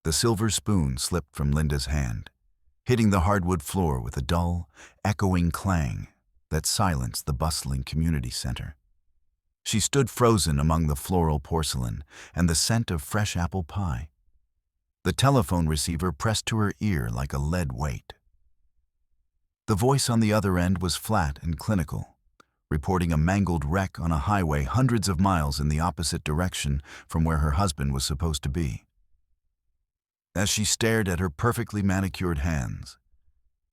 The silver spoon slipped from Linda's hand, hitting the hardwood floor with a dull, echoing clang that silenced the bustling community center. She stood frozen among the floral porcelain and the scent of fresh apple pie. The telephone receiver pressed to her ear like a lead weight. The voice on the other end was flat and clinical, reporting a mangled wreck on a highway hundreds of miles in the opposite direction from where her husband was supposed to be. As she stared at her perfectly manicured hands,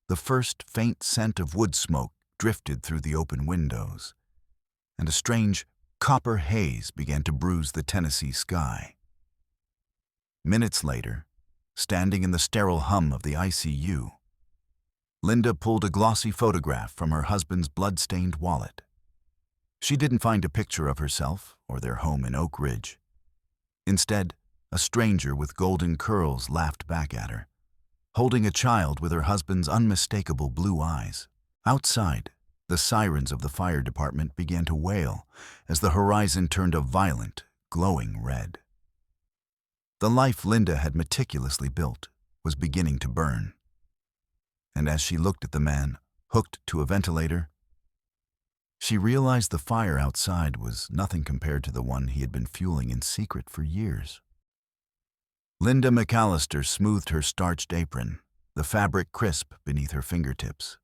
the first faint scent of wood smoke drifted through the open windows, and a strange copper haze began to bruise the Tennessee sky. Minutes later, standing in the sterile hum of the ICU, Linda pulled a glossy photograph from her husband's blood-stained wallet. She didn't find a picture of herself or their home in Oak Ridge. Instead, a stranger with golden curls laughed back at her, holding a child with her husband's unmistakable blue eyes. Outside, the sirens of the fire department began to wail as the horizon turned a violent, glowing red. The life Linda had meticulously built was beginning to burn. And as she looked at the man, hooked to a ventilator, she realized the fire outside was nothing compared to the one he had been fueling in secret for years. Linda McAllister smoothed her starched apron, the fabric crisp beneath her fingertips.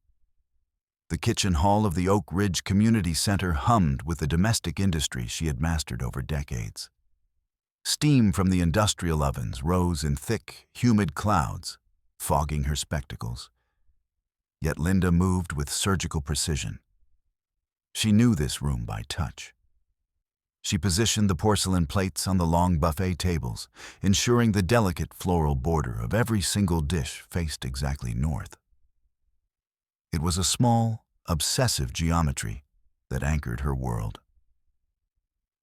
The kitchen hall of the Oak Ridge Community Center hummed with the domestic industry she had mastered over decades. Steam from the industrial ovens rose in thick, humid clouds, fogging her spectacles. Yet Linda moved with surgical precision. She knew this room by touch. She positioned the porcelain plates on the long buffet tables, ensuring the delicate floral border of every single dish faced exactly north. It was a small, obsessive geometry that anchored her world.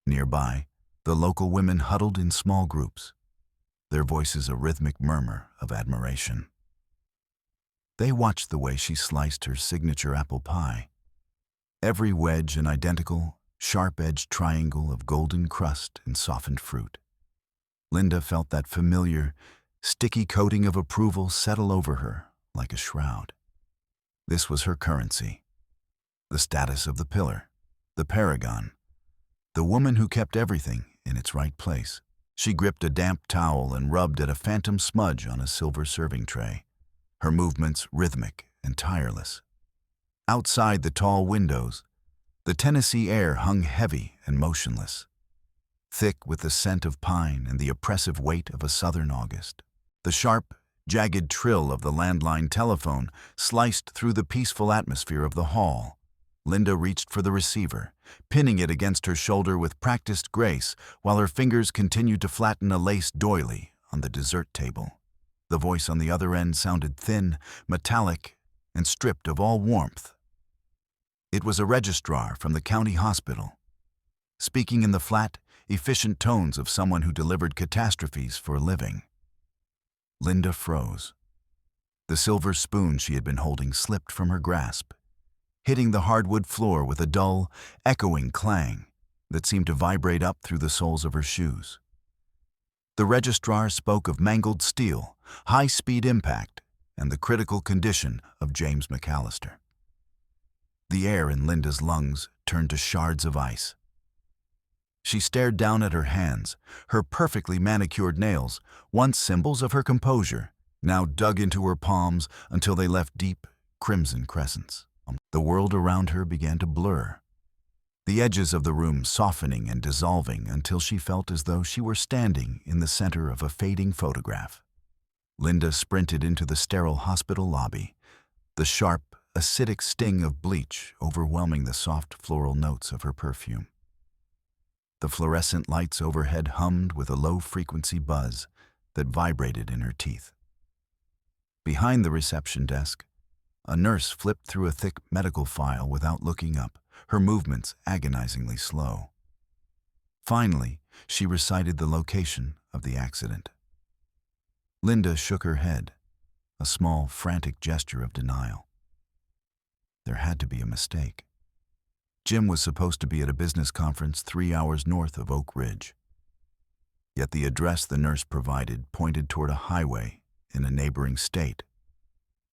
Nearby, the local women huddled in small groups, their voices a rhythmic murmur of admiration. They watched the way she sliced her signature apple pie, every wedge an identical, sharp-edged triangle of golden crust and softened fruit. Linda felt that familiar, sticky coating of approval settle over her like a shroud. This was her currency, the status of the pillar, the paragon, the woman who kept everything in its right place. She gripped a damp towel and rubbed at a phantom smudge on a silver serving tray, her movements rhythmic and tireless. Outside the tall windows, the Tennessee air hung heavy and motionless, thick with the scent of pine and the oppressive weight of a southern August. The sharp, jagged trill of the landline telephone sliced through the peaceful atmosphere of the hall. Linda reached for the receiver, pinning it against her shoulder with practiced grace while her fingers continued to flatten a lace doily on the dessert table. The voice on the other end sounded thin, metallic, and stripped of all warmth. It was a registrar from the county hospital, speaking in the flat, efficient tones of someone who delivered catastrophes for a living. Linda froze. The silver spoon she had been holding slipped from her grasp, hitting the hardwood floor with a dull, echoing clang that seemed to vibrate up through the soles of her shoes. The registrar spoke of mangled steel, high-speed impact, and the critical condition of James McAllister. The air in Linda's lungs turned to shards of ice. She stared down at her hands, her perfectly manicured nails, once symbols of her composure, now dug into her palms until they left deep, crimson crescents. The world around her began to blur, the edges of the room softening and dissolving until she felt as though she were standing in the center of a fading photograph. Linda sprinted into the sterile hospital lobby, the sharp, acidic sting of bleach overwhelming the soft floral notes of her perfume. The fluorescent lights overhead hummed with a low-frequency buzz that vibrated in her teeth. Behind the reception desk, a nurse flipped through a thick medical file without looking up, her movements agonizingly slow. Finally, she recited the location of the accident. Linda shook her head, a small, frantic gesture of denial. There had to be a mistake. Jim was supposed to be at a business conference 3 hours north of Oak Ridge. Yet the address the nurse provided pointed toward a highway in a neighboring state,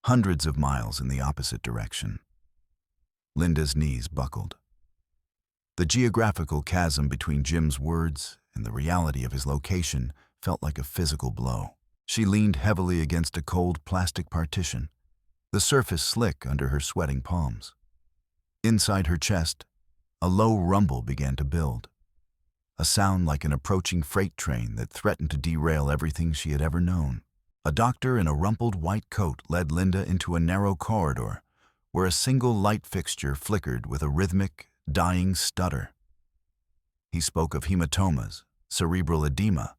hundreds of miles in the opposite direction. Linda's knees buckled. The geographical chasm between Jim's words and the reality of his location felt like a physical blow. She leaned heavily against a cold plastic partition, the surface slick under her sweating palms. Inside her chest, a low rumble began to build, a sound like an approaching freight train that threatened to derail everything she had ever known. A doctor in a rumpled white coat led Linda into a narrow corridor where a single light fixture flickered with a rhythmic, dying stutter. He spoke of hematomas, cerebral edema,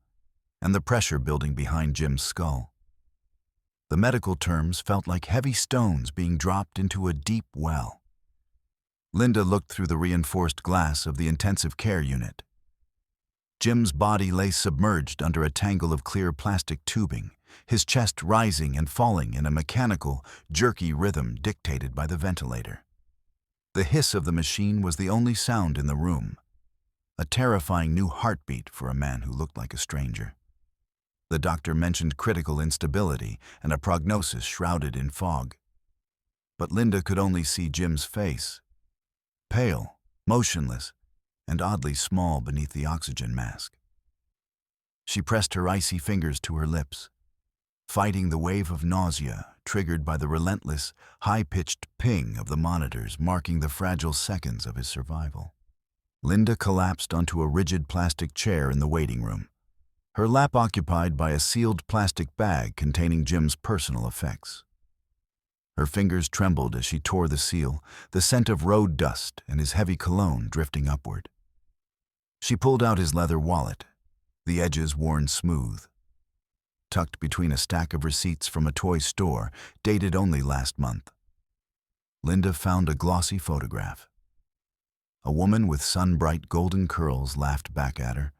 and the pressure building behind Jim's skull. The medical terms felt like heavy stones being dropped into a deep well. Linda looked through the reinforced glass of the intensive care unit. Jim's body lay submerged under a tangle of clear plastic tubing, his chest rising and falling in a mechanical, jerky rhythm dictated by the ventilator. The hiss of the machine was the only sound in the room, a terrifying new heartbeat for a man who looked like a stranger. The doctor mentioned critical instability and a prognosis shrouded in fog. But Linda could only see Jim's face, pale, motionless, and oddly small beneath the oxygen mask. She pressed her icy fingers to her lips, fighting the wave of nausea triggered by the relentless, high-pitched ping of the monitors marking the fragile seconds of his survival. Linda collapsed onto a rigid plastic chair in the waiting room, her lap occupied by a sealed plastic bag containing Jim's personal effects. Her fingers trembled as she tore the seal, the scent of road dust and his heavy cologne drifting upward. She pulled out his leather wallet, the edges worn smooth. Tucked between a stack of receipts from a toy store, dated only last month. Linda found a glossy photograph. A woman with sun-bright golden curls laughed back at her,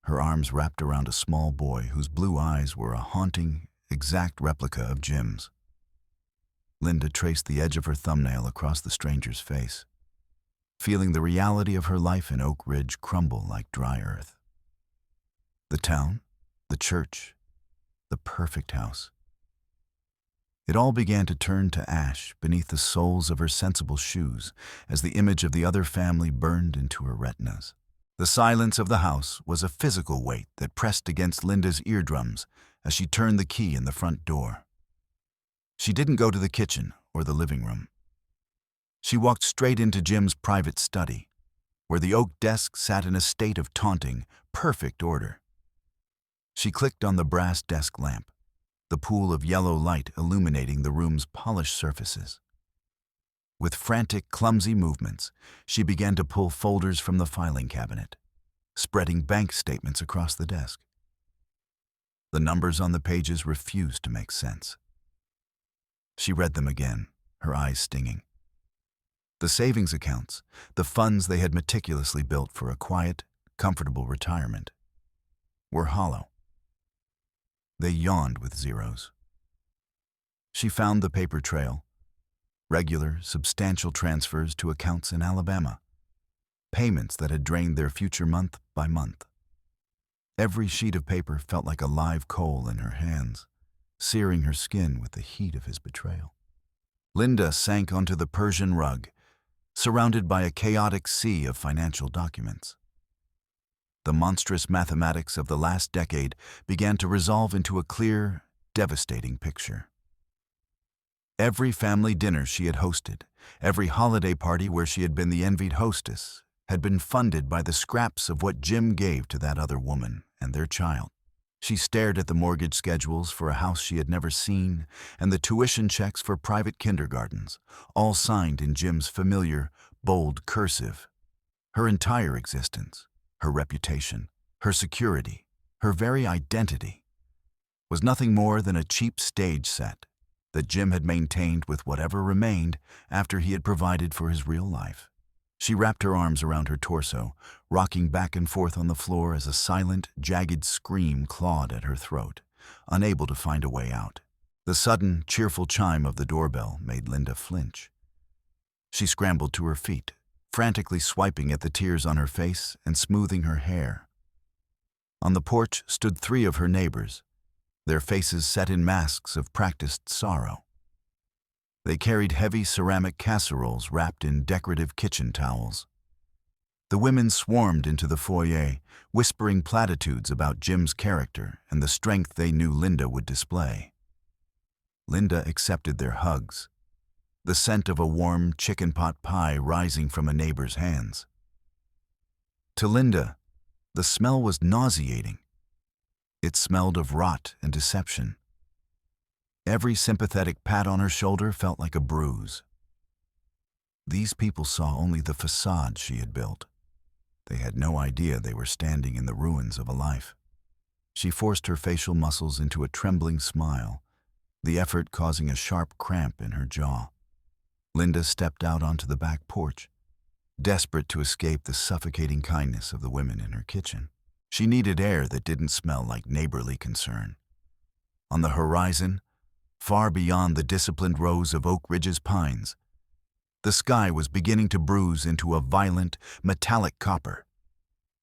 her arms wrapped around a small boy whose blue eyes were a haunting, exact replica of Jim's. Linda traced the edge of her thumbnail across the stranger's face, feeling the reality of her life in Oak Ridge crumble like dry earth. The town, the church, the perfect house. It all began to turn to ash beneath the soles of her sensible shoes as the image of the other family burned into her retinas. The silence of the house was a physical weight that pressed against Linda's eardrums as she turned the key in the front door. She didn't go to the kitchen or the living room. She walked straight into Jim's private study, where the oak desk sat in a state of taunting, perfect order. She clicked on the brass desk lamp, the pool of yellow light illuminating the room's polished surfaces. With frantic, clumsy movements, she began to pull folders from the filing cabinet, spreading bank statements across the desk. The numbers on the pages refused to make sense. She read them again, her eyes stinging. The savings accounts, the funds they had meticulously built for a quiet, comfortable retirement, were hollow. They yawned with zeros. She found the paper trail, regular, substantial transfers to accounts in Alabama, payments that had drained their future month by month. Every sheet of paper felt like a live coal in her hands, searing her skin with the heat of his betrayal. Linda sank onto the Persian rug, surrounded by a chaotic sea of financial documents. The monstrous mathematics of the last decade began to resolve into a clear, devastating picture. Every family dinner she had hosted, every holiday party where she had been the envied hostess, had been funded by the scraps of what Jim gave to that other woman and their child. She stared at the mortgage schedules for a house she had never seen and the tuition checks for private kindergartens, all signed in Jim's familiar, bold cursive. Her entire existence, her reputation, her security, her very identity, was nothing more than a cheap stage set that Jim had maintained with whatever remained after he had provided for his real life. She wrapped her arms around her torso, rocking back and forth on the floor as a silent, jagged scream clawed at her throat, unable to find a way out. The sudden, cheerful chime of the doorbell made Linda flinch. She scrambled to her feet, frantically swiping at the tears on her face and smoothing her hair. On the porch stood 3 of her neighbors, their faces set in masks of practiced sorrow. They carried heavy ceramic casseroles wrapped in decorative kitchen towels. The women swarmed into the foyer, whispering platitudes about Jim's character and the strength they knew Linda would display. Linda accepted their hugs, the scent of a warm chicken pot pie rising from a neighbor's hands. To Linda, the smell was nauseating. It smelled of rot and deception. Every sympathetic pat on her shoulder felt like a bruise. These people saw only the facade she had built. They had no idea they were standing in the ruins of a life. She forced her facial muscles into a trembling smile, the effort causing a sharp cramp in her jaw. Linda stepped out onto the back porch, desperate to escape the suffocating kindness of the women in her kitchen. She needed air that didn't smell like neighborly concern. On the horizon, far beyond the disciplined rows of Oak Ridge's pines, the sky was beginning to bruise into a violent, metallic copper.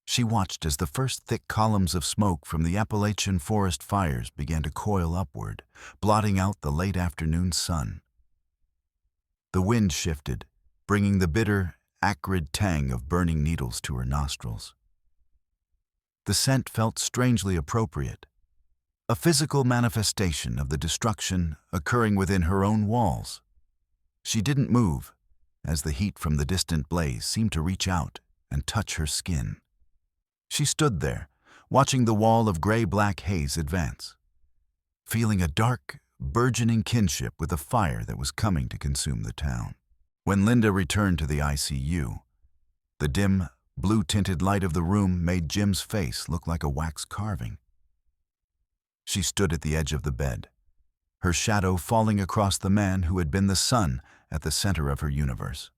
She watched as the first thick columns of smoke from the Appalachian forest fires began to coil upward, blotting out the late afternoon sun. The wind shifted, bringing the bitter, acrid tang of burning needles to her nostrils. The scent felt strangely appropriate, a physical manifestation of the destruction occurring within her own walls. She didn't move, as the heat from the distant blaze seemed to reach out and touch her skin. She stood there, watching the wall of gray-black haze advance, feeling a dark, burgeoning kinship with the fire that was coming to consume the town. When Linda returned to the ICU, the dim, blue-tinted light of the room made Jim's face look like a wax carving. She stood at the edge of the bed, her shadow falling across the man who had been the sun at the center of her universe.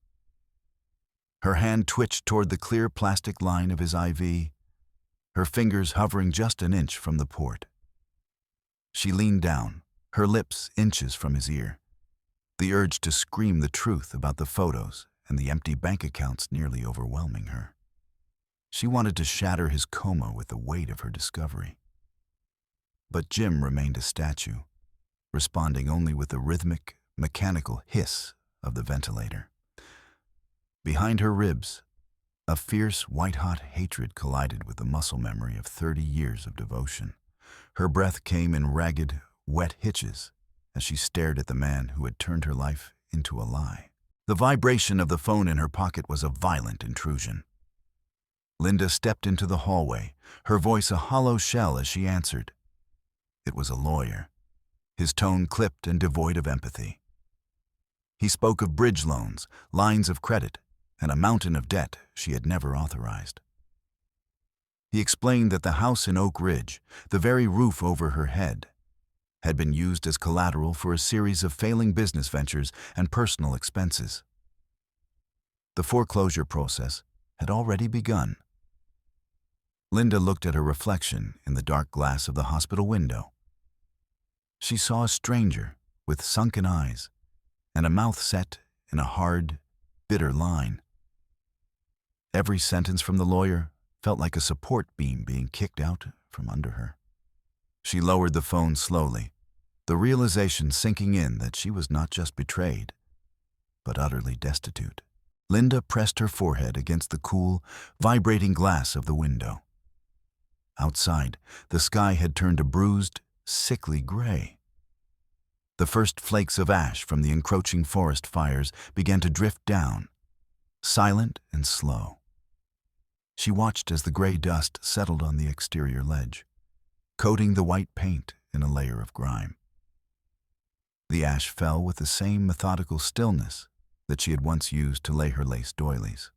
Her hand twitched toward the clear plastic line of his IV, her fingers hovering just an inch from the port. She leaned down, her lips inches from his ear, the urge to scream the truth about the photos and the empty bank accounts nearly overwhelming her. She wanted to shatter his coma with the weight of her discovery. But Jim remained a statue, responding only with the rhythmic, mechanical hiss of the ventilator. Behind her ribs, a fierce, white-hot hatred collided with the muscle memory of 30 years of devotion. Her breath came in ragged, wet hitches as she stared at the man who had turned her life into a lie. The vibration of the phone in her pocket was a violent intrusion. Linda stepped into the hallway, her voice a hollow shell as she answered. It was a lawyer, his tone clipped and devoid of empathy. He spoke of bridge loans, lines of credit, and a mountain of debt she had never authorized. He explained that the house in Oak Ridge, the very roof over her head, had been used as collateral for a series of failing business ventures and personal expenses. The foreclosure process had already begun. Linda looked at her reflection in the dark glass of the hospital window. She saw a stranger with sunken eyes and a mouth set in a hard, bitter line. Every sentence from the lawyer felt like a support beam being kicked out from under her. She lowered the phone slowly, the realization sinking in that she was not just betrayed, but utterly destitute. Linda pressed her forehead against the cool, vibrating glass of the window. Outside, the sky had turned a bruised, sickly gray. The first flakes of ash from the encroaching forest fires began to drift down, silent and slow. She watched as the gray dust settled on the exterior ledge, coating the white paint in a layer of grime. The ash fell with the same methodical stillness that she had once used to lay her lace doilies.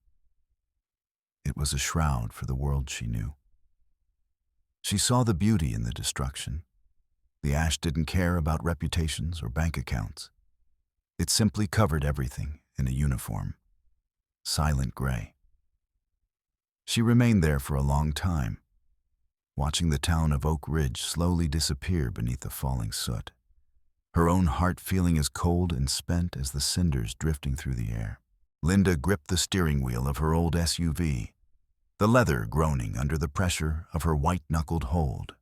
It was a shroud for the world she knew. She saw the beauty in the destruction. The ash didn't care about reputations or bank accounts. It simply covered everything in a uniform, silent gray. She remained there for a long time, watching the town of Oak Ridge slowly disappear beneath the falling soot, her own heart feeling as cold and spent as the cinders drifting through the air. Linda gripped the steering wheel of her old SUV, the leather groaning under the pressure of her white-knuckled hold.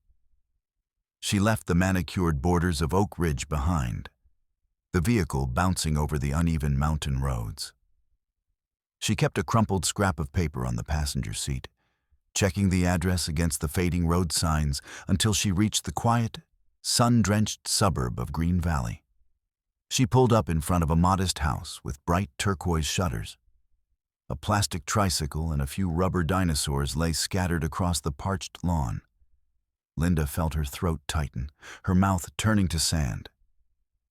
She left the manicured borders of Oak Ridge behind, the vehicle bouncing over the uneven mountain roads. She kept a crumpled scrap of paper on the passenger seat, checking the address against the fading road signs until she reached the quiet, sun-drenched suburb of Green Valley. She pulled up in front of a modest house with bright turquoise shutters. A plastic tricycle and a few rubber dinosaurs lay scattered across the parched lawn. Linda felt her throat tighten, her mouth turning to sand.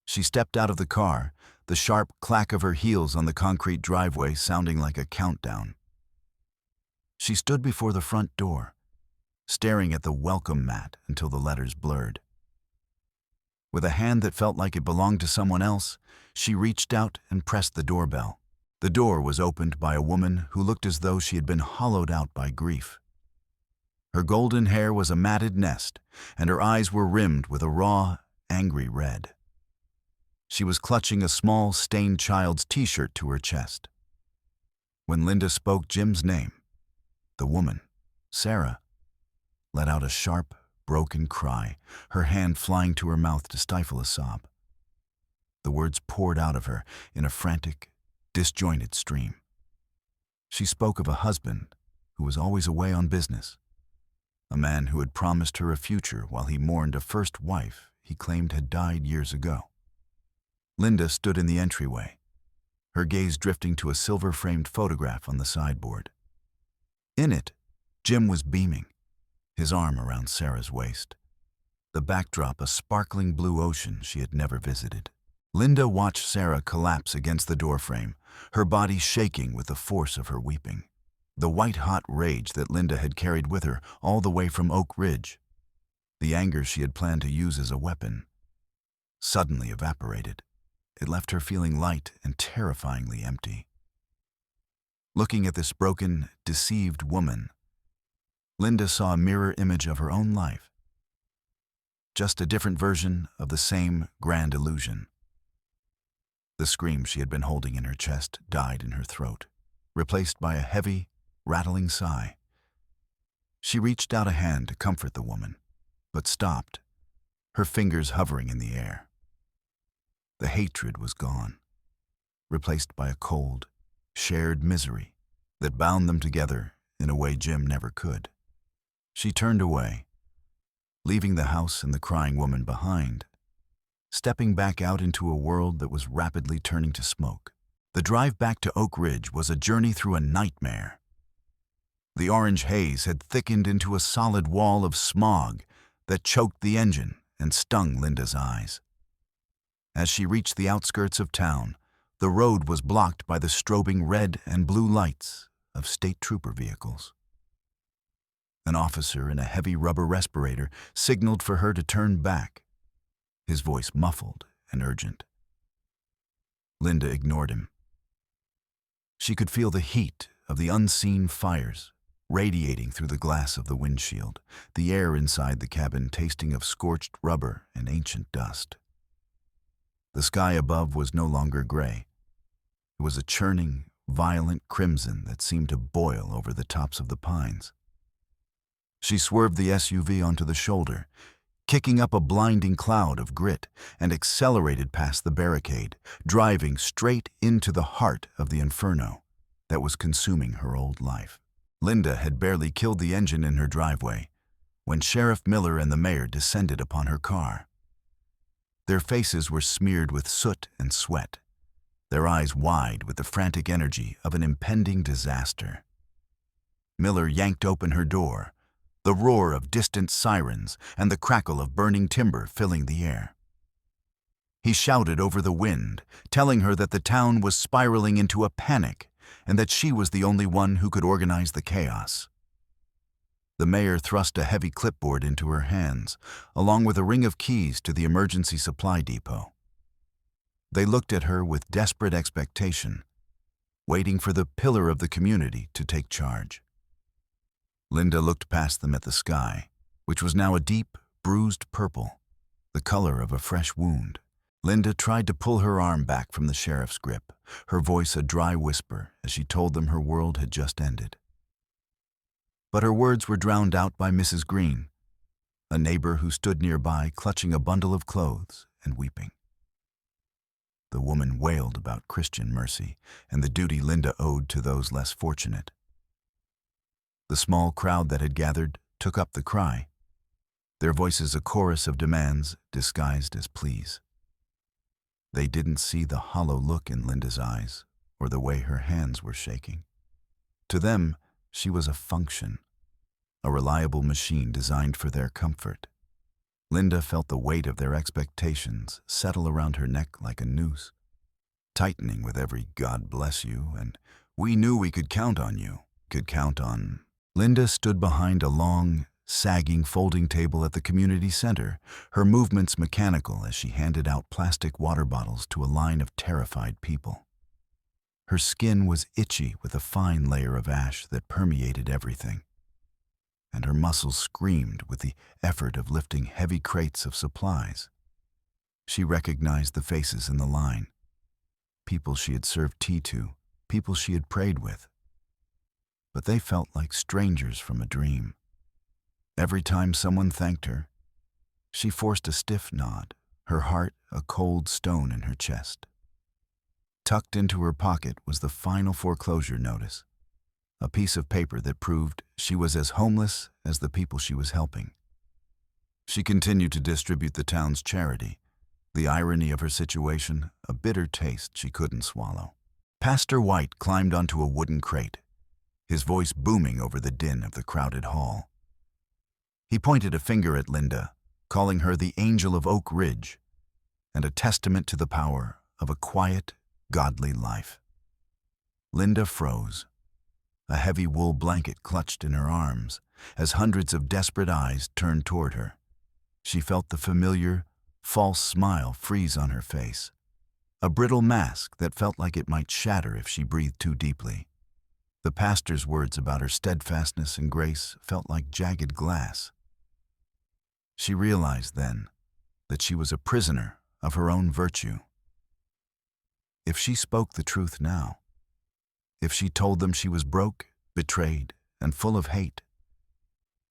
She stepped out of the car, the sharp clack of her heels on the concrete driveway sounding like a countdown. She stood before the front door, staring at the welcome mat until the letters blurred. With a hand that felt like it belonged to someone else, she reached out and pressed the doorbell. The door was opened by a woman who looked as though she had been hollowed out by grief. Her golden hair was a matted nest, and her eyes were rimmed with a raw, angry red. She was clutching a small, stained child's t-shirt to her chest. When Linda spoke Jim's name, the woman, Sarah, let out a sharp, broken cry, her hand flying to her mouth to stifle a sob. The words poured out of her in a frantic, disjointed stream. She spoke of a husband who was always away on business, a man who had promised her a future while he mourned a first wife he claimed had died years ago. Linda stood in the entryway, her gaze drifting to a silver-framed photograph on the sideboard. In it, Jim was beaming, his arm around Sarah's waist. The backdrop a sparkling blue ocean she had never visited. Linda watched Sarah collapse against the doorframe, her body shaking with the force of her weeping. The white-hot rage that Linda had carried with her all the way from Oak Ridge, the anger she had planned to use as a weapon, suddenly evaporated. It left her feeling light and terrifyingly empty. Looking at this broken, deceived woman, Linda saw a mirror image of her own life. Just a different version of the same grand illusion. The scream she had been holding in her chest died in her throat, replaced by a heavy, rattling sigh. She reached out a hand to comfort the woman, but stopped, her fingers hovering in the air. The hatred was gone, replaced by a cold, shared misery that bound them together in a way Jim never could. She turned away, leaving the house and the crying woman behind, stepping back out into a world that was rapidly turning to smoke. The drive back to Oak Ridge was a journey through a nightmare. The orange haze had thickened into a solid wall of smog that choked the engine and stung Linda's eyes. As she reached the outskirts of town, the road was blocked by the strobing red and blue lights of state trooper vehicles. An officer in a heavy rubber respirator signaled for her to turn back, his voice muffled and urgent. Linda ignored him. She could feel the heat of the unseen fires radiating through the glass of the windshield, the air inside the cabin tasting of scorched rubber and ancient dust. The sky above was no longer gray. It was a churning, violent crimson that seemed to boil over the tops of the pines. She swerved the SUV onto the shoulder, kicking up a blinding cloud of grit, and accelerated past the barricade, driving straight into the heart of the inferno that was consuming her old life. Linda had barely killed the engine in her driveway when Sheriff Miller and the mayor descended upon her car. Their faces were smeared with soot and sweat, their eyes wide with the frantic energy of an impending disaster. Miller yanked open her door, the roar of distant sirens and the crackle of burning timber filling the air. He shouted over the wind, telling her that the town was spiraling into a panic and that she was the only one who could organize the chaos. The mayor thrust a heavy clipboard into her hands, along with a ring of keys to the emergency supply depot. They looked at her with desperate expectation, waiting for the pillar of the community to take charge. Linda looked past them at the sky, which was now a deep, bruised purple, the color of a fresh wound. Linda tried to pull her arm back from the sheriff's grip, her voice a dry whisper as she told them her world had just ended. But her words were drowned out by Mrs. Green, a neighbor who stood nearby clutching a bundle of clothes and weeping. The woman wailed about Christian mercy and the duty Linda owed to those less fortunate. The small crowd that had gathered took up the cry, their voices a chorus of demands disguised as pleas. They didn't see the hollow look in Linda's eyes or the way her hands were shaking. To them, she was a function, a reliable machine designed for their comfort. Linda felt the weight of their expectations settle around her neck like a noose, tightening with every "God bless you" and "we knew we could count on you, could count on." Linda stood behind a long, sagging folding table at the community center, her movements mechanical as she handed out plastic water bottles to a line of terrified people. Her skin was itchy with a fine layer of ash that permeated everything, and her muscles screamed with the effort of lifting heavy crates of supplies. She recognized the faces in the line, people she had served tea to, people she had prayed with. But they felt like strangers from a dream. Every time someone thanked her, she forced a stiff nod, her heart a cold stone in her chest. Tucked into her pocket was the final foreclosure notice, a piece of paper that proved she was as homeless as the people she was helping. She continued to distribute the town's charity, the irony of her situation a bitter taste she couldn't swallow. Pastor White climbed onto a wooden crate, his voice booming over the din of the crowded hall. He pointed a finger at Linda, calling her the Angel of Oak Ridge, and a testament to the power of a quiet, godly life. Linda froze, a heavy wool blanket clutched in her arms, as hundreds of desperate eyes turned toward her. She felt the familiar, false smile freeze on her face, a brittle mask that felt like it might shatter if she breathed too deeply. The pastor's words about her steadfastness and grace felt like jagged glass. She realized then that she was a prisoner of her own virtue. If she spoke the truth now, if she told them she was broke, betrayed, and full of hate,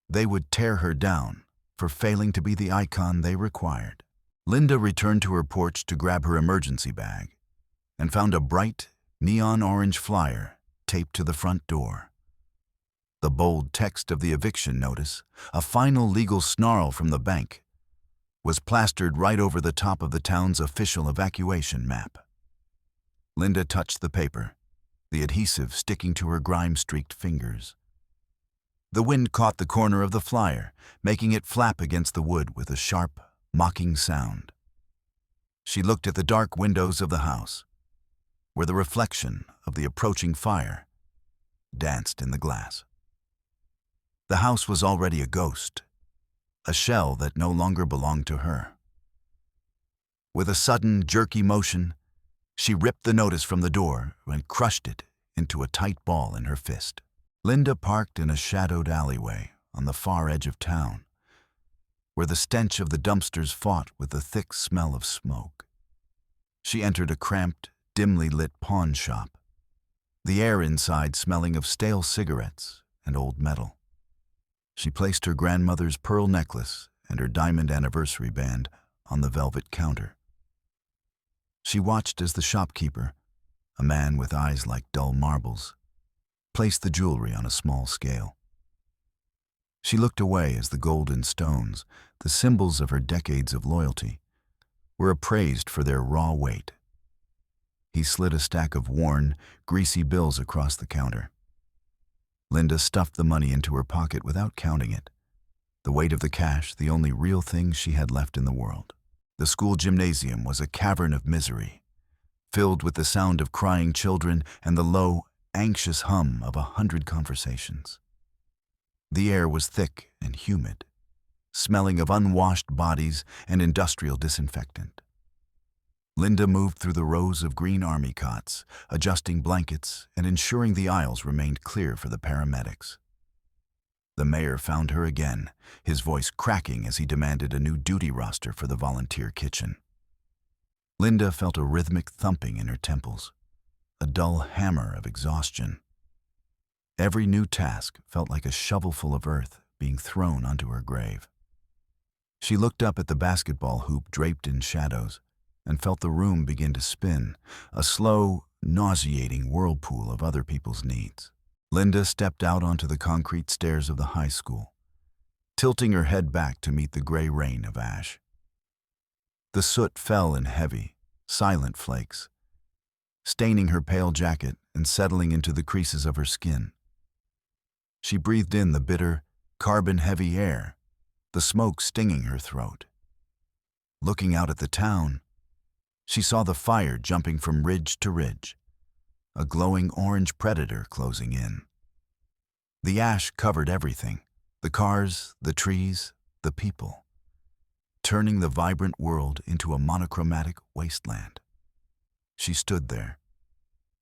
they would tear her down for failing to be the icon they required. Linda returned to her porch to grab her emergency bag and found a bright, neon orange flyer taped to the front door. The bold text of the eviction notice, a final legal snarl from the bank, was plastered right over the top of the town's official evacuation map. Linda touched the paper, the adhesive sticking to her grime-streaked fingers. The wind caught the corner of the flyer, making it flap against the wood with a sharp, mocking sound. She looked at the dark windows of the house, where the reflection of the approaching fire danced in the glass. The house was already a ghost, a shell that no longer belonged to her. With a sudden, jerky motion, she ripped the notice from the door and crushed it into a tight ball in her fist. Linda parked in a shadowed alleyway on the far edge of town, where the stench of the dumpsters fought with the thick smell of smoke. She entered a cramped, dimly lit pawn shop, the air inside smelling of stale cigarettes and old metal. She placed her grandmother's pearl necklace and her diamond anniversary band on the velvet counter. She watched as the shopkeeper, a man with eyes like dull marbles, placed the jewelry on a small scale. She looked away as the golden stones, the symbols of her decades of loyalty, were appraised for their raw weight. He slid a stack of worn, greasy bills across the counter. Linda stuffed the money into her pocket without counting it, the weight of the cash the only real thing she had left in the world. The school gymnasium was a cavern of misery, filled with the sound of crying children and the low, anxious hum of 100 conversations. The air was thick and humid, smelling of unwashed bodies and industrial disinfectant. Linda moved through the rows of green army cots, adjusting blankets and ensuring the aisles remained clear for the paramedics. The mayor found her again, his voice cracking as he demanded a new duty roster for the volunteer kitchen. Linda felt a rhythmic thumping in her temples, a dull hammer of exhaustion. Every new task felt like a shovelful of earth being thrown onto her grave. She looked up at the basketball hoop draped in shadows and felt the room begin to spin, a slow, nauseating whirlpool of other people's needs. Linda stepped out onto the concrete stairs of the high school, tilting her head back to meet the gray rain of ash. The soot fell in heavy, silent flakes, staining her pale jacket and settling into the creases of her skin. She breathed in the bitter, carbon-heavy air, the smoke stinging her throat. Looking out at the town, she saw the fire jumping from ridge to ridge, a glowing orange predator closing in. The ash covered everything, the cars, the trees, the people, turning the vibrant world into a monochromatic wasteland. She stood there,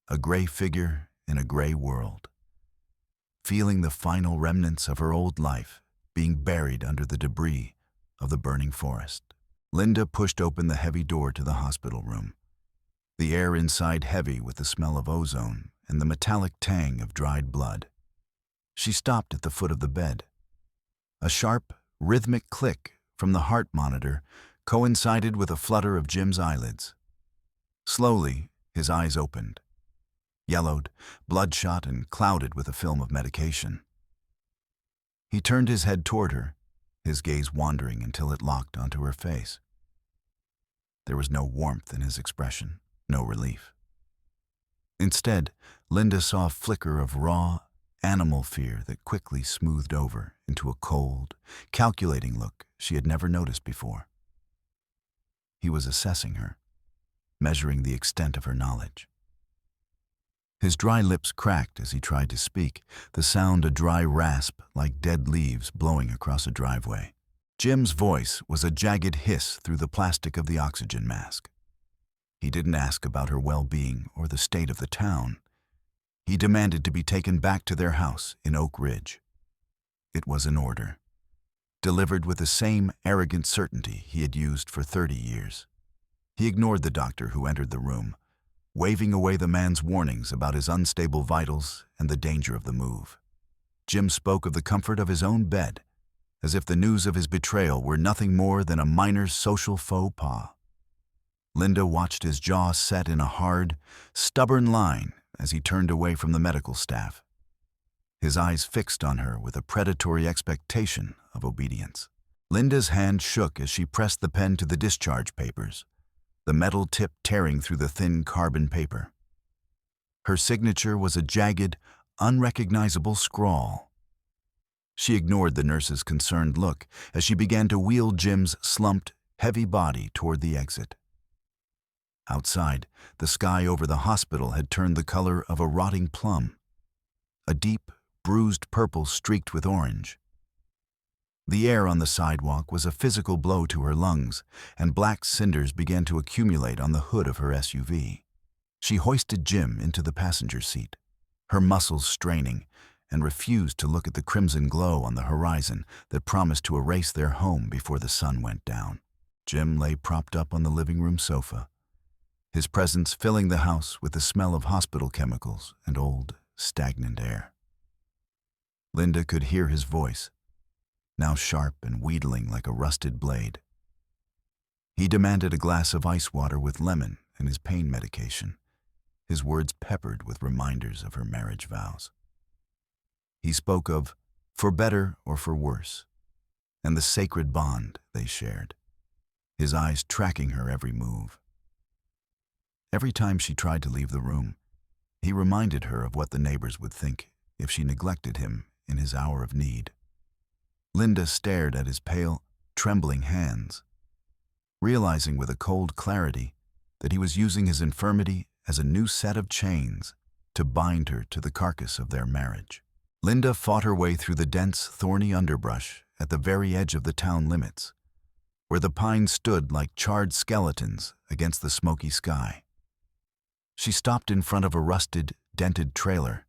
a gray figure in a gray world, feeling the final remnants of her old life being buried under the debris of the burning forest. Linda pushed open the heavy door to the hospital room, the air inside heavy with the smell of ozone and the metallic tang of dried blood. She stopped at the foot of the bed. A sharp, rhythmic click from the heart monitor coincided with a flutter of Jim's eyelids. Slowly, his eyes opened, yellowed, bloodshot, and clouded with a film of medication. He turned his head toward her, his gaze wandering until it locked onto her face. There was no warmth in his expression, no relief. Instead, Linda saw a flicker of raw, animal fear that quickly smoothed over into a cold, calculating look she had never noticed before. He was assessing her, measuring the extent of her knowledge. His dry lips cracked as he tried to speak, the sound a dry rasp like dead leaves blowing across a driveway. Jim's voice was a jagged hiss through the plastic of the oxygen mask. He didn't ask about her well-being or the state of the town. He demanded to be taken back to their house in Oak Ridge. It was an order, delivered with the same arrogant certainty he had used for 30 years. He ignored the doctor who entered the room, waving away the man's warnings about his unstable vitals and the danger of the move. Jim spoke of the comfort of his own bed, as if the news of his betrayal were nothing more than a minor social faux pas. Linda watched his jaw set in a hard, stubborn line as he turned away from the medical staff, his eyes fixed on her with a predatory expectation of obedience. Linda's hand shook as she pressed the pen to the discharge papers, the metal tip tearing through the thin carbon paper. Her signature was a jagged, unrecognizable scrawl. She ignored the nurse's concerned look as she began to wheel Jim's slumped, heavy body toward the exit. Outside, the sky over the hospital had turned the color of a rotting plum, a deep, bruised purple streaked with orange. The air on the sidewalk was a physical blow to her lungs, and black cinders began to accumulate on the hood of her SUV. She hoisted Jim into the passenger seat, her muscles straining, and refused to look at the crimson glow on the horizon that promised to erase their home before the sun went down. Jim lay propped up on the living room sofa, his presence filling the house with the smell of hospital chemicals and old, stagnant air. Linda could hear his voice, now sharp and wheedling like a rusted blade. He demanded a glass of ice water with lemon and his pain medication, his words peppered with reminders of her marriage vows. He spoke of for better or for worse, and the sacred bond they shared, his eyes tracking her every move. Every time she tried to leave the room, he reminded her of what the neighbors would think if she neglected him in his hour of need. Linda stared at his pale, trembling hands, realizing with a cold clarity that he was using his infirmity as a new set of chains to bind her to the carcass of their marriage. Linda fought her way through the dense, thorny underbrush at the very edge of the town limits, where the pines stood like charred skeletons against the smoky sky. She stopped in front of a rusted, dented trailer,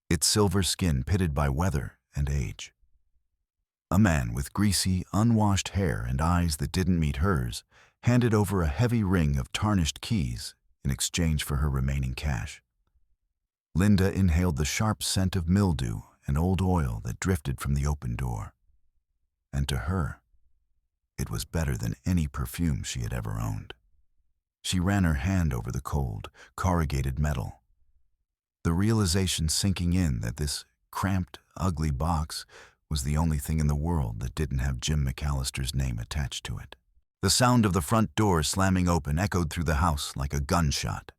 its silver skin pitted by weather and age. A man with greasy, unwashed hair and eyes that didn't meet hers handed over a heavy ring of tarnished keys in exchange for her remaining cash. Linda inhaled the sharp scent of mildew and old oil that drifted from the open door. And to her, it was better than any perfume she had ever owned. She ran her hand over the cold, corrugated metal, the realization sinking in that this cramped, ugly box was the only thing in the world that didn't have Jim McAllister's name attached to it. The sound of the front door slamming open echoed through the house like a gunshot.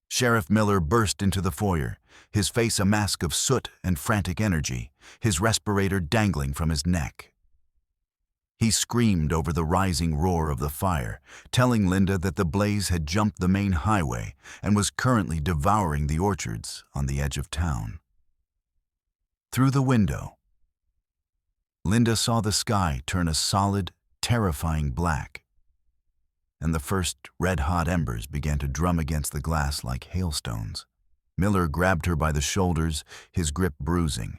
Sheriff Miller burst into the foyer, his face a mask of soot and frantic energy, his respirator dangling from his neck. He screamed over the rising roar of the fire, telling Linda that the blaze had jumped the main highway and was currently devouring the orchards on the edge of town. Through the window, Linda saw the sky turn a solid, terrifying black, and the first red-hot embers began to drum against the glass like hailstones. Miller grabbed her by the shoulders, his grip bruising,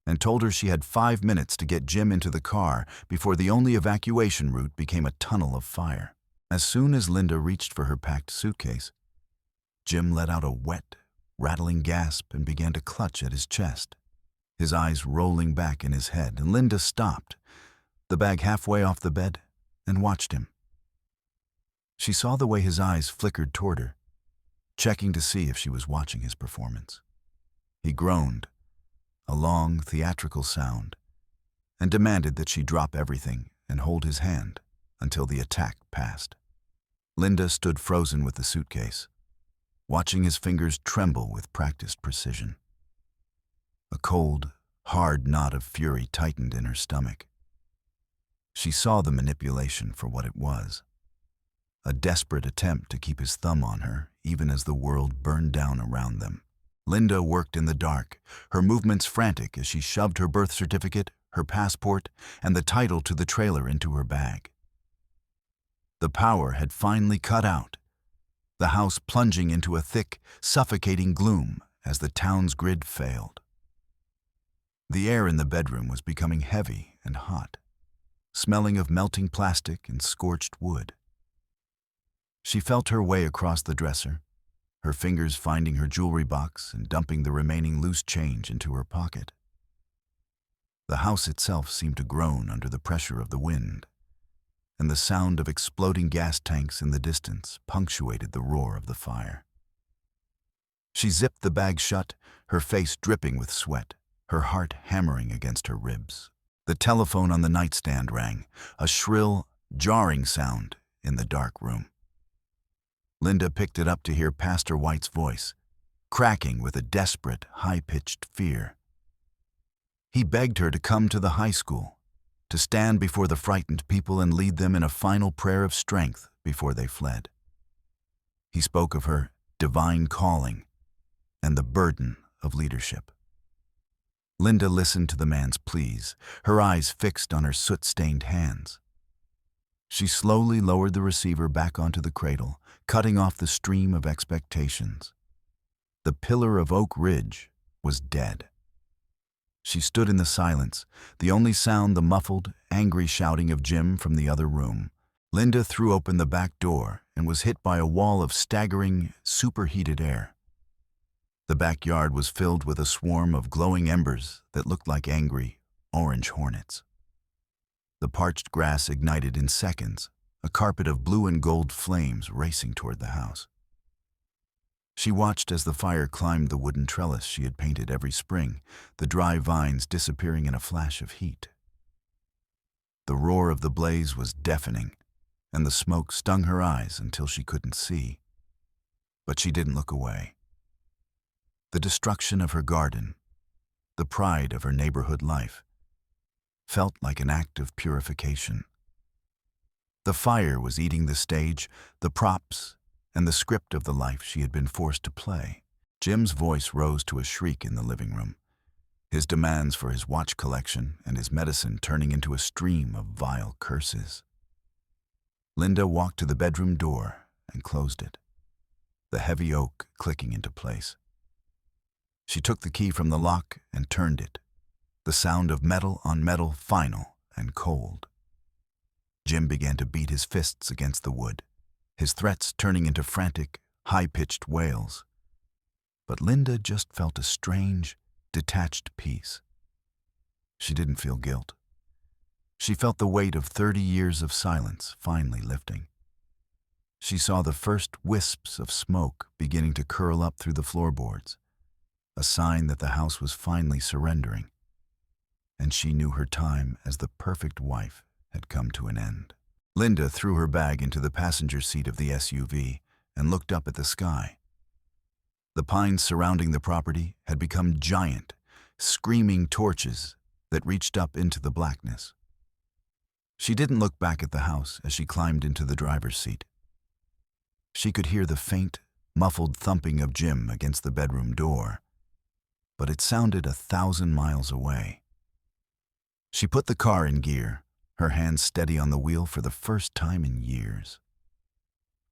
and told her she had 5 minutes to get Jim into the car before the only evacuation route became a tunnel of fire. As soon as Linda reached for her packed suitcase, Jim let out a wet, rattling gasp and began to clutch at his chest, his eyes rolling back in his head, and Linda stopped, the bag halfway off the bed, and watched him. She saw the way his eyes flickered toward her, checking to see if she was watching his performance. He groaned, a long, theatrical sound, and demanded that she drop everything and hold his hand until the attack passed. Linda stood frozen with the suitcase, watching his fingers tremble with practiced precision. A cold, hard knot of fury tightened in her stomach. She saw the manipulation for what it was, a desperate attempt to keep his thumb on her even as the world burned down around them. Linda worked in the dark, her movements frantic as she shoved her birth certificate, her passport, and the title to the trailer into her bag. The power had finally cut out, the house plunging into a thick, suffocating gloom as the town's grid failed. The air in the bedroom was becoming heavy and hot, smelling of melting plastic and scorched wood. She felt her way across the dresser, her fingers finding her jewelry box and dumping the remaining loose change into her pocket. The house itself seemed to groan under the pressure of the wind, and the sound of exploding gas tanks in the distance punctuated the roar of the fire. She zipped the bag shut, her face dripping with sweat, her heart hammering against her ribs. The telephone on the nightstand rang, a shrill, jarring sound in the dark room. Linda picked it up to hear Pastor White's voice, cracking with a desperate, high-pitched fear. He begged her to come to the high school, to stand before the frightened people and lead them in a final prayer of strength before they fled. He spoke of her divine calling and the burden of leadership. Linda listened to the man's pleas, her eyes fixed on her soot-stained hands. She slowly lowered the receiver back onto the cradle, cutting off the stream of expectations. The pillar of Oak Ridge was dead. She stood in the silence, the only sound the muffled, angry shouting of Jim from the other room. Linda threw open the back door and was hit by a wall of staggering, superheated air. The backyard was filled with a swarm of glowing embers that looked like angry, orange hornets. The parched grass ignited in seconds, a carpet of blue and gold flames racing toward the house. She watched as the fire climbed the wooden trellis she had painted every spring, the dry vines disappearing in a flash of heat. The roar of the blaze was deafening, and the smoke stung her eyes until she couldn't see. But she didn't look away. The destruction of her garden, the pride of her neighborhood life, felt like an act of purification. The fire was eating the stage, the props, and the script of the life she had been forced to play. Jim's voice rose to a shriek in the living room, his demands for his watch collection and his medicine turning into a stream of vile curses. Linda walked to the bedroom door and closed it, the heavy oak clicking into place. She took the key from the lock and turned it, the sound of metal on metal final and cold. Jim began to beat his fists against the wood, his threats turning into frantic, high-pitched wails. But Linda just felt a strange, detached peace. She didn't feel guilt. She felt the weight of 30 years of silence finally lifting. She saw the first wisps of smoke beginning to curl up through the floorboards, a sign that the house was finally surrendering. And she knew her time as the perfect wife had come to an end. Linda threw her bag into the passenger seat of the SUV and looked up at the sky. The pines surrounding the property had become giant, screaming torches that reached up into the blackness. She didn't look back at the house as she climbed into the driver's seat. She could hear the faint, muffled thumping of Jim against the bedroom door, but it sounded 1,000 miles away. She put the car in gear, her hands steady on the wheel for the first time in years.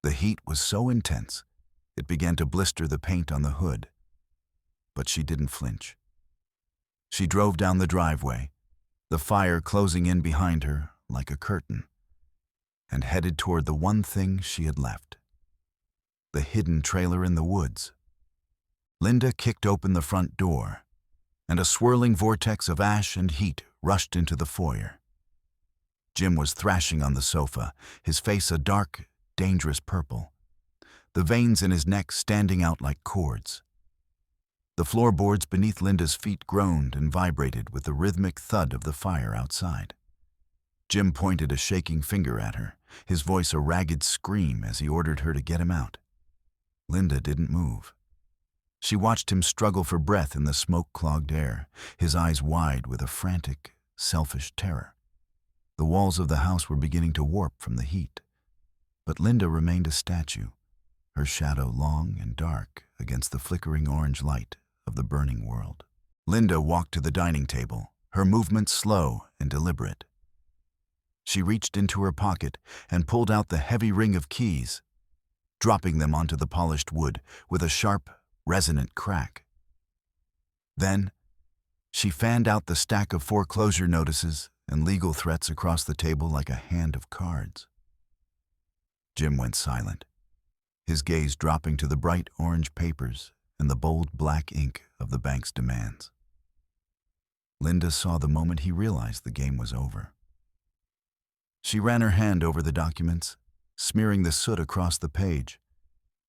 The heat was so intense, it began to blister the paint on the hood, but she didn't flinch. She drove down the driveway, the fire closing in behind her like a curtain, and headed toward the one thing she had left, the hidden trailer in the woods. Linda kicked open the front door, and a swirling vortex of ash and heat rushed into the foyer. Jim was thrashing on the sofa, his face a dark, dangerous purple, the veins in his neck standing out like cords. The floorboards beneath Linda's feet groaned and vibrated with the rhythmic thud of the fire outside. Jim pointed a shaking finger at her, his voice a ragged scream as he ordered her to get him out. Linda didn't move. She watched him struggle for breath in the smoke-clogged air, his eyes wide with a frantic, selfish terror. The walls of the house were beginning to warp from the heat, but Linda remained a statue, her shadow long and dark against the flickering orange light of the burning world. Linda walked to the dining table, her movements slow and deliberate. She reached into her pocket and pulled out the heavy ring of keys, dropping them onto the polished wood with a sharp, resonant crack. Then, she fanned out the stack of foreclosure notices and legal threats across the table like a hand of cards. Jim went silent, his gaze dropping to the bright orange papers and the bold black ink of the bank's demands. Linda saw the moment he realized the game was over. She ran her hand over the documents, smearing the soot across the page,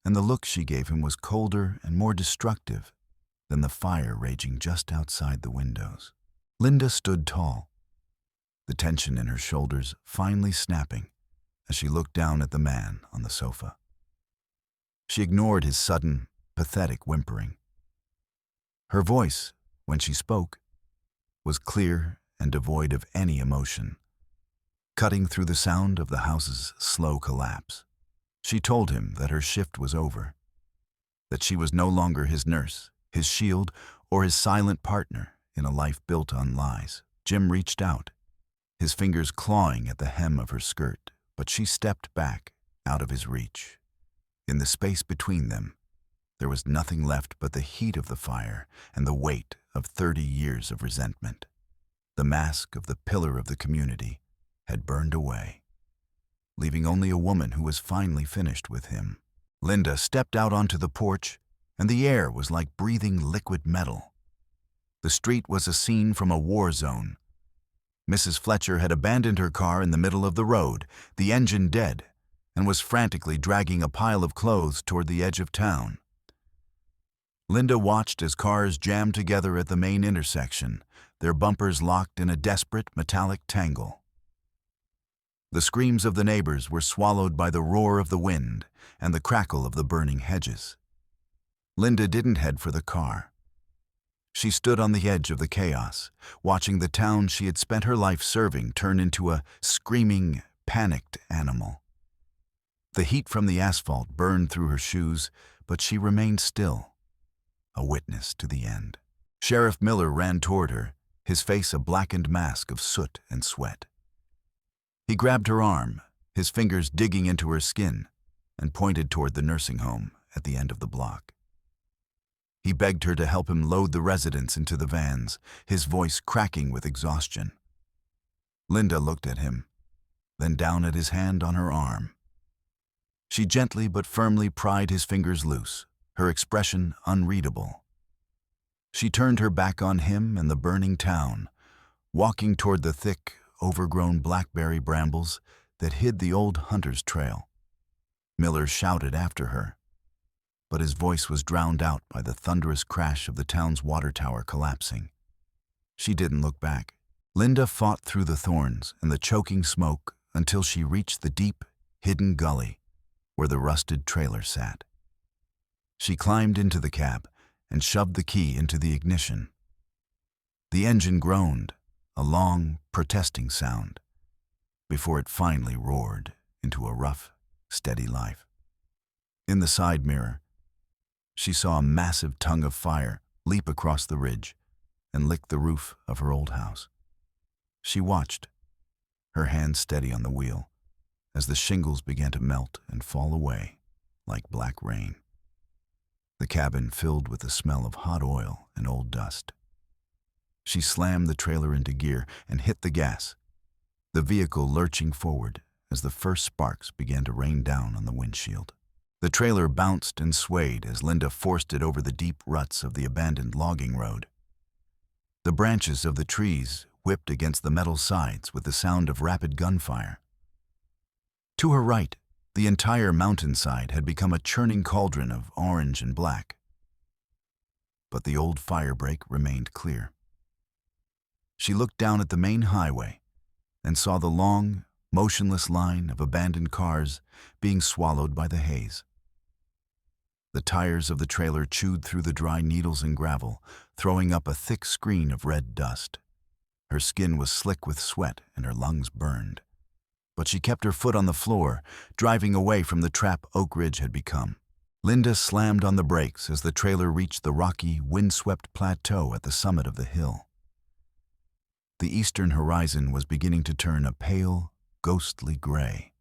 and the look she gave him was colder and more destructive than the fire raging just outside the windows. Linda stood tall, the tension in her shoulders finally snapping as she looked down at the man on the sofa. She ignored his sudden, pathetic whimpering. Her voice, when she spoke, was clear and devoid of any emotion, cutting through the sound of the house's slow collapse. She told him that her shift was over, that she was no longer his nurse, his shield, or his silent partner in a life built on lies. Jim reached out, his fingers clawing at the hem of her skirt, but she stepped back, out of his reach. In the space between them, there was nothing left but the heat of the fire and the weight of 30 years of resentment. The mask of the pillar of the community had burned away, leaving only a woman who was finally finished with him. Linda stepped out onto the porch, and the air was like breathing liquid metal. The street was a scene from a war zone. Mrs. Fletcher had abandoned her car in the middle of the road, the engine dead, and was frantically dragging a pile of clothes toward the edge of town. Linda watched as cars jammed together at the main intersection, their bumpers locked in a desperate metallic tangle. The screams of the neighbors were swallowed by the roar of the wind and the crackle of the burning hedges. Linda didn't head for the car. She stood on the edge of the chaos, watching the town she had spent her life serving turn into a screaming, panicked animal. The heat from the asphalt burned through her shoes, but she remained still, a witness to the end. Sheriff Miller ran toward her, his face a blackened mask of soot and sweat. He grabbed her arm, his fingers digging into her skin, and pointed toward the nursing home at the end of the block. He begged her to help him load the residents into the vans, his voice cracking with exhaustion. Linda looked at him, then down at his hand on her arm. She gently but firmly pried his fingers loose, her expression unreadable. She turned her back on him and the burning town, walking toward the thick, overgrown blackberry brambles that hid the old hunter's trail. Miller shouted after her, but his voice was drowned out by the thunderous crash of the town's water tower collapsing. She didn't look back. Linda fought through the thorns and the choking smoke until she reached the deep, hidden gully where the rusted trailer sat. She climbed into the cab and shoved the key into the ignition. The engine groaned, a long, protesting sound, before it finally roared into a rough, steady life. In the side mirror, she saw a massive tongue of fire leap across the ridge and lick the roof of her old house. She watched, her hand steady on the wheel, as the shingles began to melt and fall away like black rain. The cabin filled with the smell of hot oil and old dust. She slammed the trailer into gear and hit the gas, the vehicle lurching forward as the first sparks began to rain down on the windshield. The trailer bounced and swayed as Linda forced it over the deep ruts of the abandoned logging road. The branches of the trees whipped against the metal sides with the sound of rapid gunfire. To her right, the entire mountainside had become a churning cauldron of orange and black. But the old fire break remained clear. She looked down at the main highway and saw the long, motionless line of abandoned cars being swallowed by the haze. The tires of the trailer chewed through the dry needles and gravel, throwing up a thick screen of red dust. Her skin was slick with sweat and her lungs burned. But she kept her foot on the floor, driving away from the trap Oak Ridge had become. Linda slammed on the brakes as the trailer reached the rocky, windswept plateau at the summit of the hill. The eastern horizon was beginning to turn a pale, ghostly gray.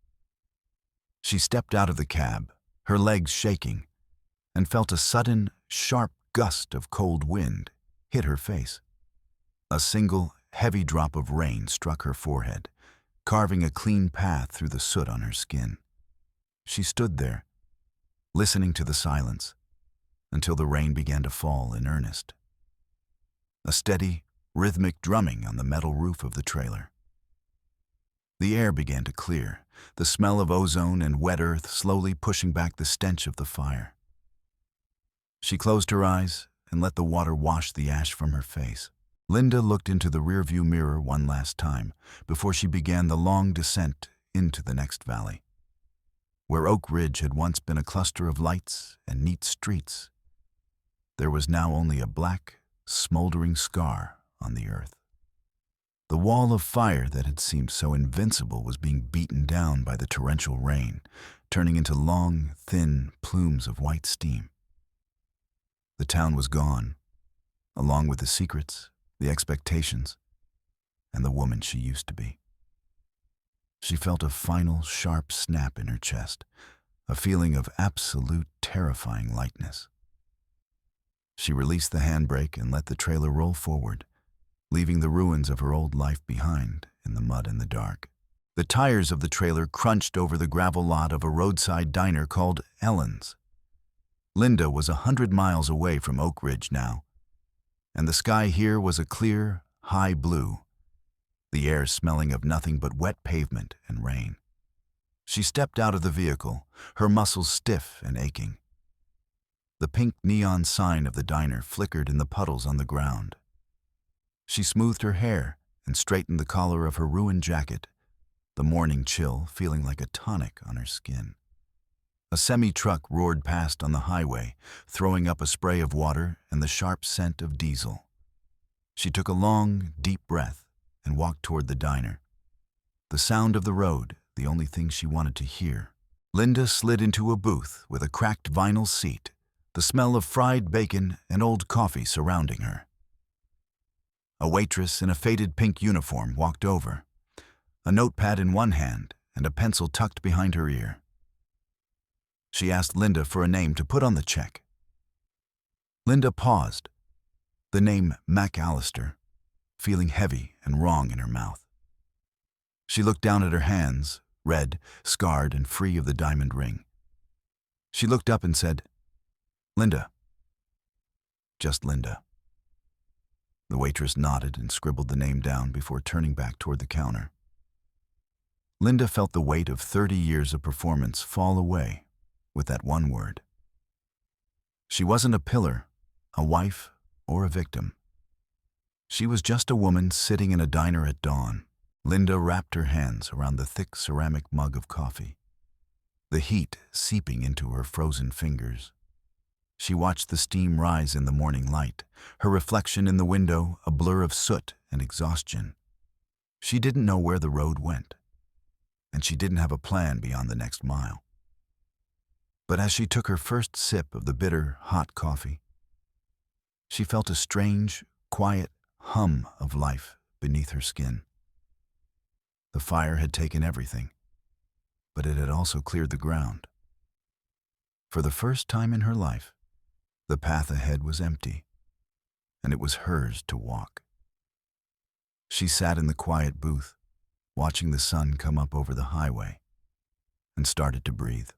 She stepped out of the cab, her legs shaking, and felt a sudden, sharp gust of cold wind hit her face. A single, heavy drop of rain struck her forehead, carving a clean path through the soot on her skin. She stood there, listening to the silence, until the rain began to fall in earnest. A steady, rhythmic drumming on the metal roof of the trailer. The air began to clear, the smell of ozone and wet earth slowly pushing back the stench of the fire. She closed her eyes and let the water wash the ash from her face. Linda looked into the rearview mirror one last time before she began the long descent into the next valley. Where Oak Ridge had once been a cluster of lights and neat streets, there was now only a black, smoldering scar on the earth. The wall of fire that had seemed so invincible was being beaten down by the torrential rain, turning into long, thin plumes of white steam. The town was gone, along with the secrets, the expectations, and the woman she used to be. She felt a final, sharp snap in her chest, a feeling of absolute, terrifying lightness. She released the handbrake and let the trailer roll forward, leaving the ruins of her old life behind in the mud and the dark. The tires of the trailer crunched over the gravel lot of a roadside diner called Ellen's. Linda was 100 miles away from Oak Ridge now, and the sky here was a clear, high blue, the air smelling of nothing but wet pavement and rain. She stepped out of the vehicle, her muscles stiff and aching. The pink neon sign of the diner flickered in the puddles on the ground. She smoothed her hair and straightened the collar of her ruined jacket, the morning chill feeling like a tonic on her skin. A semi-truck roared past on the highway, throwing up a spray of water and the sharp scent of diesel. She took a long, deep breath and walked toward the diner. The sound of the road, the only thing she wanted to hear. Linda slid into a booth with a cracked vinyl seat, the smell of fried bacon and old coffee surrounding her. A waitress in a faded pink uniform walked over, a notepad in one hand and a pencil tucked behind her ear. She asked Linda for a name to put on the check. Linda paused, the name McAllister, feeling heavy and wrong in her mouth. She looked down at her hands, red, scarred, and free of the diamond ring. She looked up and said, Linda. Just Linda. The waitress nodded and scribbled the name down before turning back toward the counter. Linda felt the weight of 30 years of performance fall away with that one word. She wasn't a pillar, a wife, or a victim. She was just a woman sitting in a diner at dawn. Linda wrapped her hands around the thick ceramic mug of coffee, the heat seeping into her frozen fingers. She watched the steam rise in the morning light, her reflection in the window a blur of soot and exhaustion. She didn't know where the road went, and she didn't have a plan beyond the next mile. But as she took her first sip of the bitter, hot coffee, she felt a strange, quiet hum of life beneath her skin. The fire had taken everything, but it had also cleared the ground. For the first time in her life, the path ahead was empty, and it was hers to walk. She sat in the quiet booth, watching the sun come up over the highway, and started to breathe.